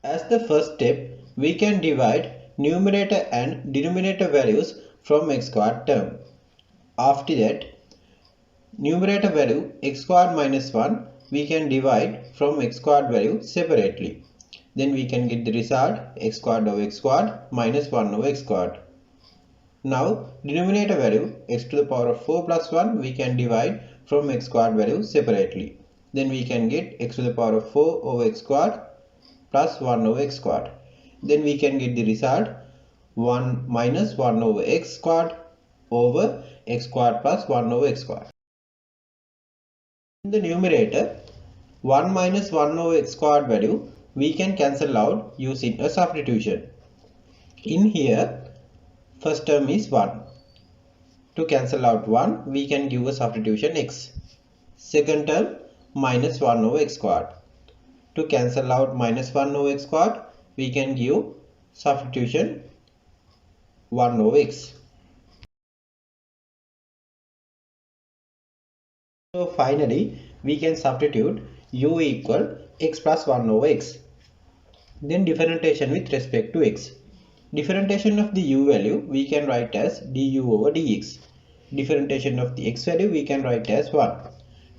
As the first step, we can divide numerator and denominator values from x squared term. After that, numerator value x squared minus 1 we can divide from x squared value separately. Then we can get the result x squared over x squared minus 1 over x squared. Now denominator value x to the power of 4 plus 1 we can divide from x squared value separately. Then we can get x to the power of 4 over x squared plus 1 over x squared. Then we can get the result 1 minus 1 over x squared over x squared plus 1 over x squared. In the numerator, 1 minus 1 over x squared value we can cancel out using a substitution. In here, first term is 1. To cancel out 1, we can give a substitution x. Second term, minus 1 over x squared. To cancel out minus 1 over x squared, we can give substitution 1 over x. So finally, we can substitute u equal x plus 1 over x. Then differentiation with respect to x. Differentiation of the u value we can write as du over dx. Differentiation of the x value we can write as 1.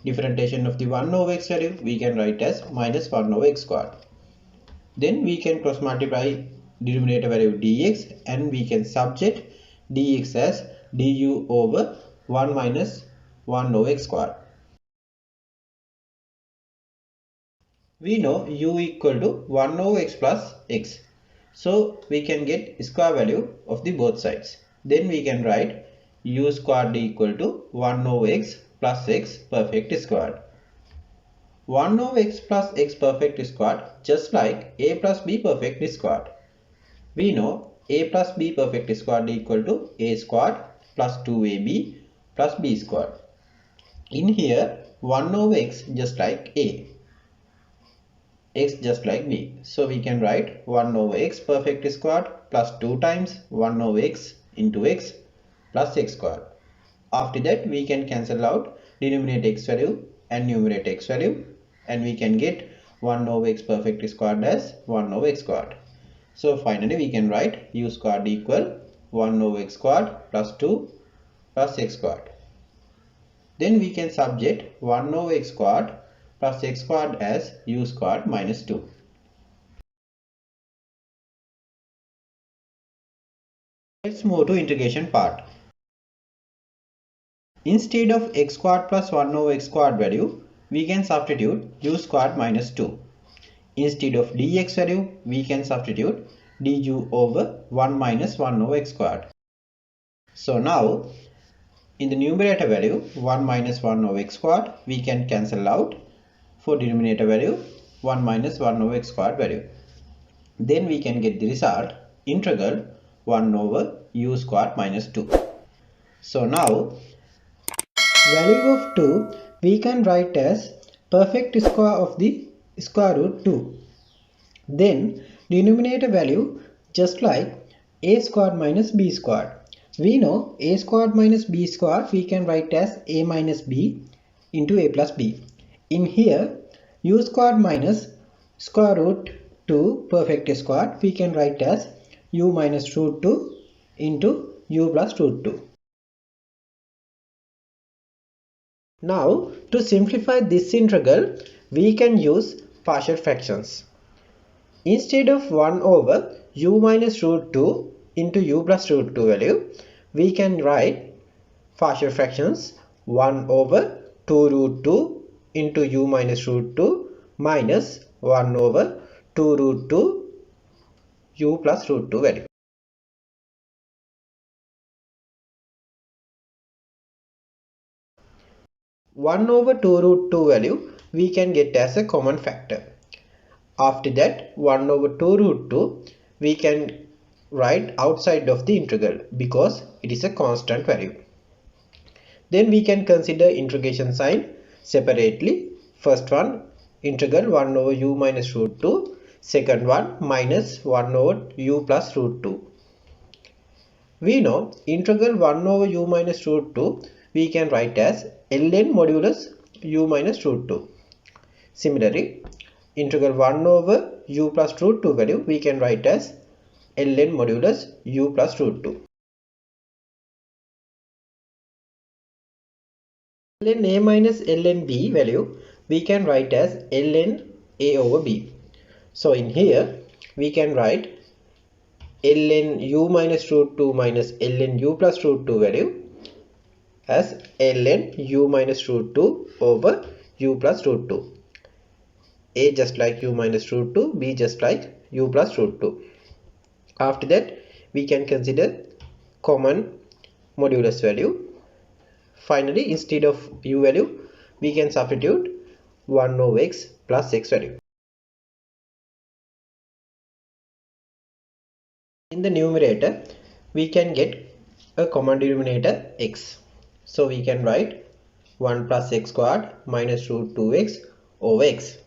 Differentiation of the 1 over x value we can write as minus 1 over x squared. Then we can cross multiply denominator value dx and we can subject dx as du over 1 minus 1 over x squared. We know u equal to 1 over x plus x. So we can get square value of the both sides. Then we can write u squared equal to 1 over x plus x perfect squared. 1 over x plus x perfect squared just like a plus b perfect squared. We know a plus b perfect squared equal to a squared plus 2ab plus b squared. In here 1 over x just like a, x just like b. So we can write 1 over x perfect squared plus 2 times 1 over x into x plus x squared. After that we can cancel out denominator x value and numerator x value and we can get 1 over x perfect squared as 1 over x squared. So finally we can write u squared equal 1 over x squared plus 2 plus x squared. Then we can subject 1 over x squared plus x squared as u squared minus 2. Let's move to integration part. Instead of x squared plus 1 over x squared value, we can substitute u squared minus 2. Instead of dx value, we can substitute du over 1 minus 1 over x squared. So now, in the numerator value 1 minus 1 over x squared, we can cancel out for denominator value 1 minus 1 over x squared value. Then we can get the result integral 1 over u squared minus 2. So now value of 2 we can write as perfect square of the square root 2. Then denominator value just like a squared minus b squared. We know a squared minus b squared we can write as a minus b into a plus b. In here u squared minus square root 2 perfect square we can write as u minus root 2 into u plus root 2. Now to simplify this integral we can use partial fractions. Instead of 1 over u minus root 2 into u plus root 2 value we can write partial fractions 1 over 2 root 2 into u minus root 2 minus 1 over 2 root 2 u plus root 2 value. One over 2 root 2 value we can get as a common factor. After that 1 over 2 root 2 we can write outside of the integral because it is a constant value. Then we can consider integration sign separately. First one integral 1 over u minus root 2, second one minus 1 over u plus root 2. We know integral 1 over u minus root 2 we can write as ln modulus u minus root 2. Similarly integral 1 over u plus root 2 value we can write as ln modulus u plus root 2. Ln a minus ln b value we can write as ln a over b. So in here we can write ln u minus root 2 minus ln u plus root 2 value as ln u minus root 2 over u plus root 2. A just like u minus root 2, b just like u plus root 2. After that we can consider common modulus value. Finally, instead of u value, we can substitute 1 over x plus x value. In the numerator, we can get a common denominator x. So we can write 1 plus x squared minus root 2x over x.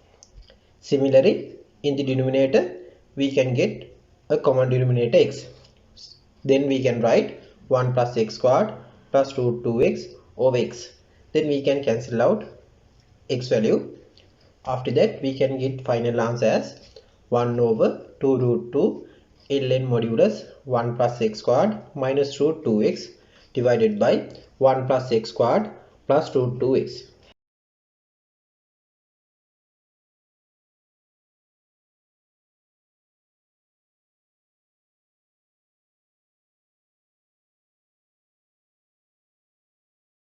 Similarly, in the denominator, we can get a common denominator x. Then we can write 1 plus x squared plus root 2x over x. Then we can cancel out x value. After that we can get final answer as 1 over 2 root 2 ln modulus 1 plus x squared minus root 2x divided by 1 plus x squared plus root 2x.